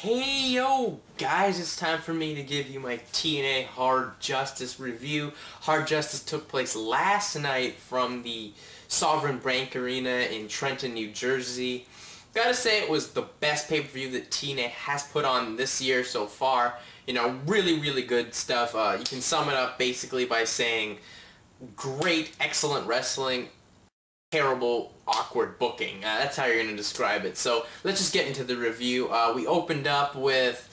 Hey yo guys, it's time for me to give you my TNA Hard Justice review. Hard Justice took place last night from the Sovereign Bank Arena in Trenton, New Jersey. Gotta say, it was the best pay-per-view that TNA has put on this year so far. You know, really good stuff. You can sum it up basically by saying great, excellent wrestling, terrible, awkward booking. That's how you're going to describe it. So let's just get into the review. We opened up with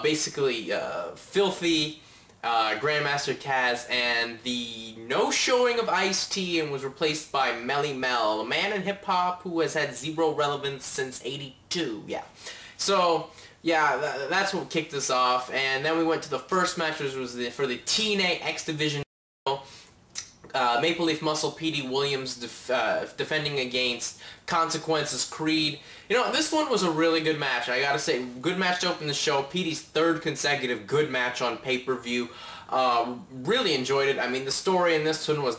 basically filthy Grandmaster Taz and the no showing of Ice-T, and was replaced by Melly Mel, a man in hip-hop who has had zero relevance since '82. Yeah. So yeah, that's what kicked us off. And then we went to the first match, which was for the TNA X-Division Maple Leaf Muscle Petey Williams defending against Consequences Creed. You know, this one was a really good match. I gotta say, good match to open the show. Petey's third consecutive good match on pay-per-view. Really enjoyed it. I mean, the story in this one was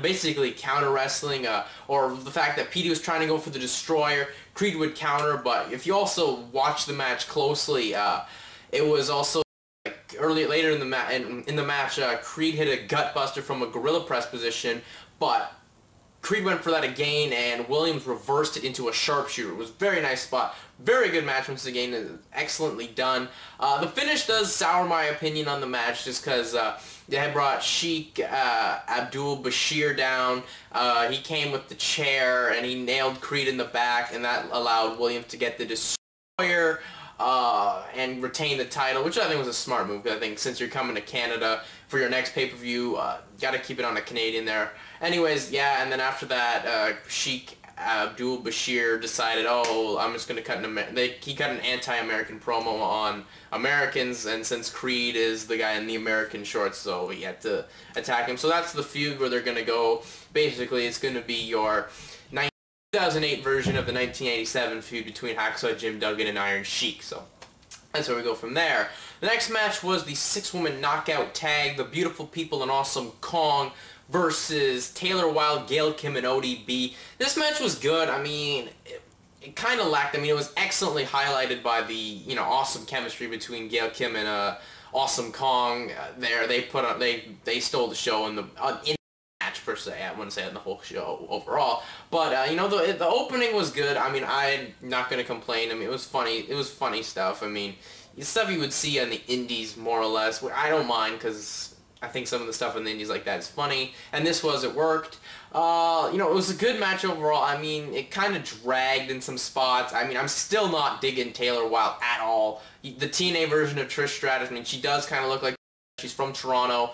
basically counter wrestling, or the fact that Petey was trying to go for the Destroyer. Creed would counter, but if you also watch the match closely, it was also later in the match, Creed hit a gut buster from a gorilla press position, but Creed went for that again, and Williams reversed it into a sharpshooter. It was a very nice spot. Very good match once again. Excellently done. The finish does sour my opinion on the match, just because they had brought Sheik Abdul Bashir down. He came with the chair, and he nailed Creed in the back, and that allowed Williams to get the Destroyer and retain the title, which I think was a smart move, because I think since you're coming to Canada for your next pay-per-view, gotta keep it on a Canadian there. Anyways, yeah, and then after that, Sheik Abdul Bashir decided, oh, I'm just gonna cut he cut an anti-American promo on Americans, and since Creed is the guy in the American shorts, so he had to attack him. So that's the feud where they're gonna go. Basically, it's gonna be your 2008 version of the 1987 feud between Hacksaw Jim Duggan and Iron Sheik. So that's where we go from there. The next match was the 6-woman knockout tag, the Beautiful People and Awesome Kong versus Taylor Wilde, Gail Kim, and ODB. This match was good. I mean, it kind of lacked. I mean, it was excellently highlighted by the awesome chemistry between Gail Kim and Awesome Kong. They stole the show in the match per se. I wouldn't say in the whole show overall, but the opening was good. I mean, I'm not gonna complain. I mean, it was funny. It was funny stuff. I mean, it's stuff you would see on the indies more or less. I don't mind, because I think some of the stuff in the indies like that is funny, and it worked. It was a good match overall. I mean, it kind of dragged in some spots. I mean, I'm still not digging Taylor Wilde at all. The TNA version of Trish Stratus, I mean, she does kind of look like she's from Toronto.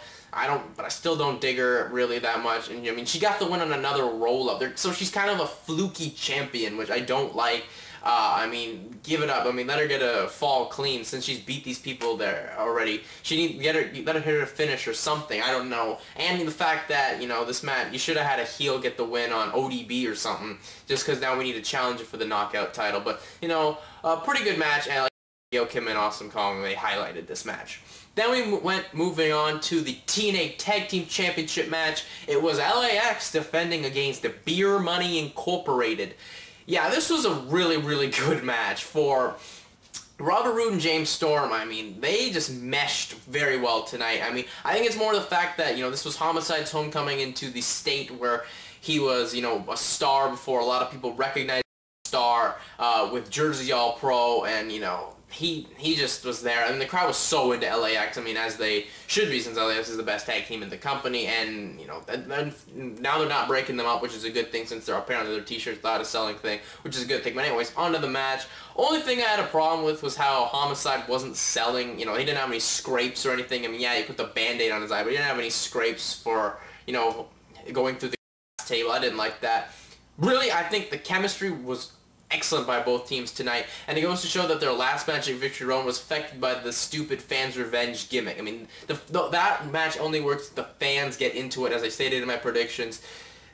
But I still don't dig her really that much. And I mean, she got the win on another roll-up there, so she's kind of a fluky champion, which I don't like. I mean, give it up. I mean, let her get a fall clean since she's beat these people there already. Let her hit her finish or something. I don't know. And the fact that this match, you should have had a heel get the win on ODB or something, just because now we need a challenger for the knockout title. But a pretty good match, and like Gail Kim and Awesome Kong, they highlighted this match. Then we went moving on to the TNA Tag Team Championship match. It was LAX defending against the Beer Money Incorporated. Yeah, this was a really good match for Robert Roode and James Storm. I mean, they just meshed very well tonight. I mean, I think it's more the fact that, this was Homicide's homecoming into the state where he was, a star before a lot of people recognized him as a star, with Jersey All-Pro, and, he just was there, and the crowd was so into LAX. I mean, as they should be, since LAX is the best tag team in the company, and now they're not breaking them up, which is a good thing, since apparently their t-shirts not a selling thing, which is a good thing. But anyways, on to the match. Only thing I had a problem with was how Homicide wasn't selling. He didn't have any scrapes or anything. I mean, yeah, he put the Band-Aid on his eye, but he didn't have any scrapes for going through the table. I didn't like that. Really, I think the chemistry was excellent by both teams tonight, and it goes to show that their last match at Victory Road was affected by the stupid fans' revenge gimmick. I mean, that match only works if the fans get into it, as I stated in my predictions.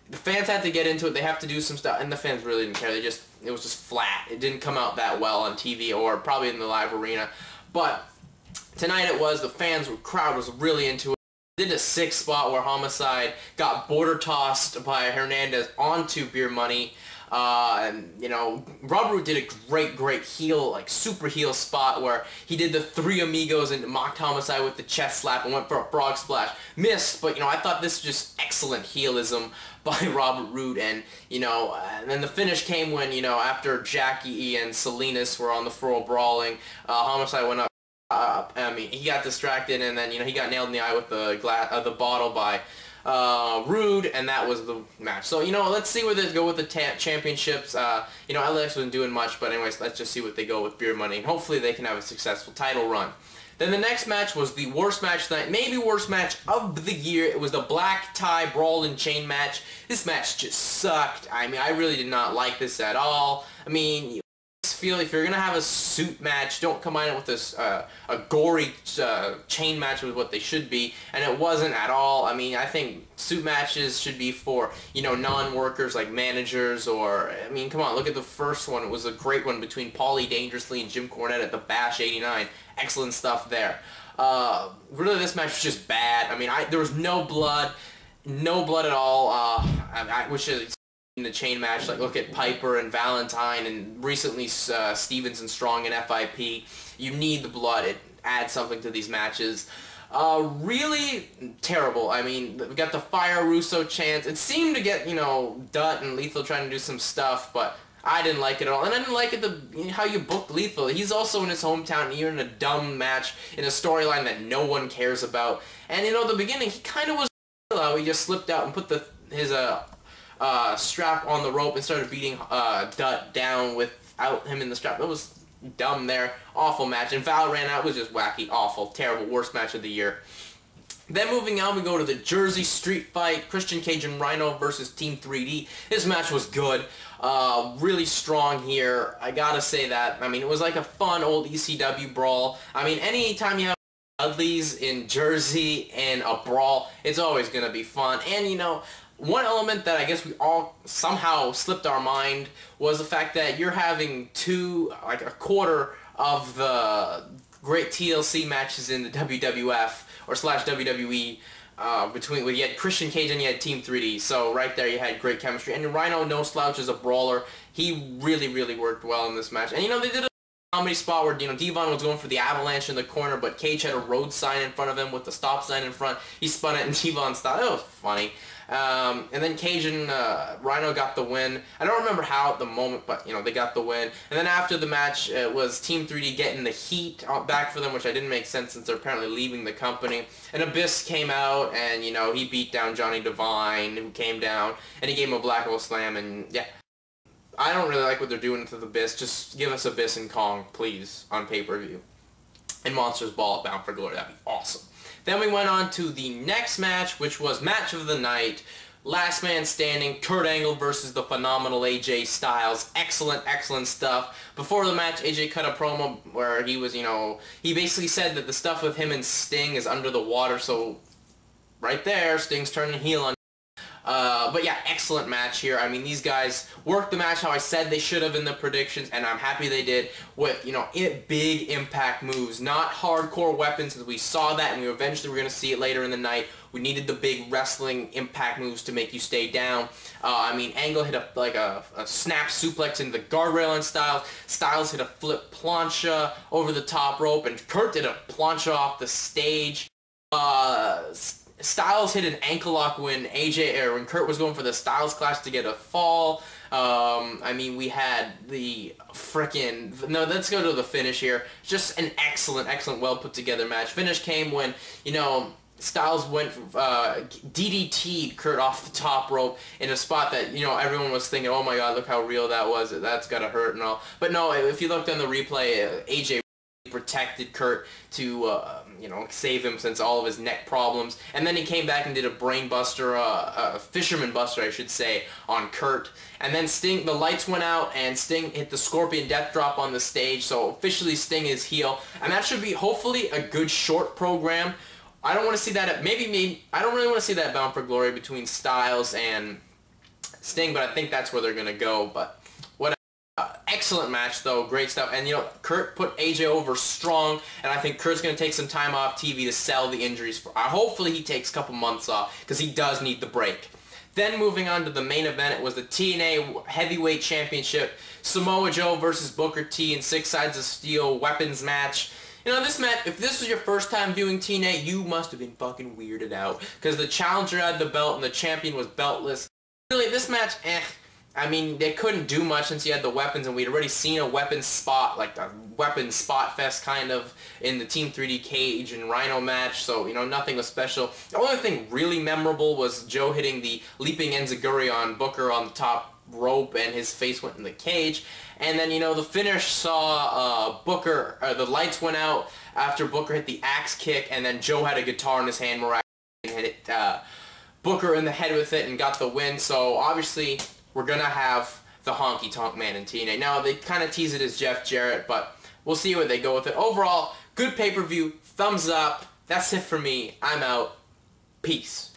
The fans had to get into it. They have to do some stuff, and the fans really didn't care. It was just flat. It didn't come out that well on TV or probably in the live arena. But tonight the crowd was really into it. Did a sick spot where Homicide got border tossed by Hernandez onto Beer Money. And, you know, Robert Roode did a great heel, like, super heel spot where he did the Three Amigos and mocked Homicide with the chest slap and went for a frog splash. Missed, but, you know, I thought this was just excellent heelism by Robert Roode. And, you know, and then the finish came when, you know, after Jackie and Salinas were on the floor brawling, Homicide went up. I mean, he got distracted, and then, you know, he got nailed in the eye with the bottle by Roode, and that was the match. So, you know, let's see where they go with the championships. You know, LAX wasn't doing much, but anyways, let's just see what they go with Beer Money, and hopefully they can have a successful title run. Then the next match was the worst match of the night, maybe worst match of the year. It was the black tie brawl and chain match. This match just sucked. I mean, I really did not like this at all. I mean, feel if you're gonna have a suit match, don't combine it with this a gory chain match with what they should be, and it wasn't at all. I mean, I think suit matches should be for, you know, non-workers like managers, or, I mean, come on, look at the first one. It was a great one between Paulie Dangerously and Jim Cornette at the Bash '89. Excellent stuff there. Really, this match was just bad. I mean, there was no blood at all. I wish it in the chain match, like look at Piper and Valentine, and recently Stevens and Strong and FIP. You need the blood. It adds something to these matches. Really terrible. I mean, we got the Fire Russo chants. It seemed to get, you know, Dutt and Lethal trying to do some stuff, but I didn't like it at all. And I didn't like it how you booked Lethal. He's also in his hometown, and you're in a dumb match in a storyline that no one cares about. And, you know, at the beginning, he kind of was he just slipped out and put his strap on the rope and started beating Dutt down without him in the strap. It was dumb there. Awful match. And Val ran out. It was just wacky, awful, terrible, worst match of the year. Then moving on, we go to the Jersey Street Fight. Christian Cage and Rhino versus Team 3D. This match was good. Really strong here. I gotta say that. I mean, it was like a fun old ECW brawl. I mean, anytime you have Dudleys in Jersey and a brawl, it's always gonna be fun. And, you know, one element that I guess we all somehow slipped our mind was the fact that you're having like a quarter of the great TLC matches in the WWF or / WWE when you had Christian Cage and you had Team 3D. So right there you had great chemistry. And Rhino, no slouch as a brawler. He really worked well in this match. And, you know, they did a comedy spot where, you know, Devon was going for the avalanche in the corner, but Cage had a road sign in front of him with the stop sign in front. He spun it and Devon stopped. It was funny. And then Cage and Rhino got the win. I don't remember how at the moment, but, you know, they got the win. And then after the match, it was Team 3D getting the heat back for them, which I didn't make sense since they're apparently leaving the company. And Abyss came out, and, you know, he beat down Johnny Devine, who came down, and he gave him a Black Hole Slam, and, yeah. I don't really like what they're doing to the Abyss. Just give us Abyss and Kong, please, on pay-per-view. And Monsters Ball at Bound for Glory. That'd be awesome. Then we went on to the next match, which was match of the night. Last man standing, Kurt Angle versus the phenomenal AJ Styles. Excellent stuff. Before the match, AJ cut a promo where he was, you know, he basically said that the stuff with him and Sting is under the water, so right there, Sting's turning heel on. But yeah, excellent match here. I mean, these guys worked the match how I said they should have in the predictions, and I'm happy they did with, you know, big impact moves, not hardcore weapons, as we saw that, and we eventually were going to see it later in the night. We needed the big wrestling impact moves to make you stay down. I mean, Angle hit a snap suplex into the guardrail on Styles. Styles hit a flip plancha over the top rope, and Kurt did a plancha off the stage. Styles hit an ankle lock when when Kurt was going for the Styles Clash to get a fall. I mean, we had the no, let's go to the finish here. Just an excellent, well put together match. Finish came when, you know, Styles went DDT'd Kurt off the top rope in a spot that, you know, everyone was thinking, oh my god, look how real that was. That's gotta hurt and all. But no, if you looked on the replay, AJ protected Kurt to, you know, save him since all of his neck problems. And then he came back and did a brain buster, a fisherman buster, I should say, on Kurt. And then Sting, the lights went out, and Sting hit the Scorpion Death Drop on the stage, so officially Sting is heel. And that should be, hopefully, a good short program. I don't want to see that I don't really want to see that Bound for Glory between Styles and Sting, but I think that's where they're going to go, but whatever. Excellent match, though. Great stuff. And, you know, Kurt put AJ over strong, and I think Kurt's going to take some time off TV to sell the injuries. Hopefully he takes a couple months off, because he does need the break. Then moving on to the main event, it was the TNA Heavyweight Championship. Samoa Joe versus Booker T in 6 sides of steel weapons match. You know, this match, if this was your first time viewing TNA, you must have been fucking weirded out. Because the challenger had the belt and the champion was beltless. Really, this match, I mean, they couldn't do much since he had the weapons, and we'd already seen a weapons spot, like a weapons spot fest kind of, in the Team 3D Cage and Rhino match, so, you know, nothing was special. The only thing really memorable was Joe hitting the leaping enziguri on Booker on the top rope, and his face went in the cage. And then, you know, the finish saw Booker, the lights went out after Booker hit the axe kick, and then Joe had a guitar in his hand, miraculously hit it, Booker in the head with it and got the win. So obviously we're gonna have the Honky Tonk Man in TNA. Now they kind of tease it as Jeff Jarrett, but we'll see where they go with it. Overall, good pay-per-view, thumbs up. That's it for me. I'm out. Peace.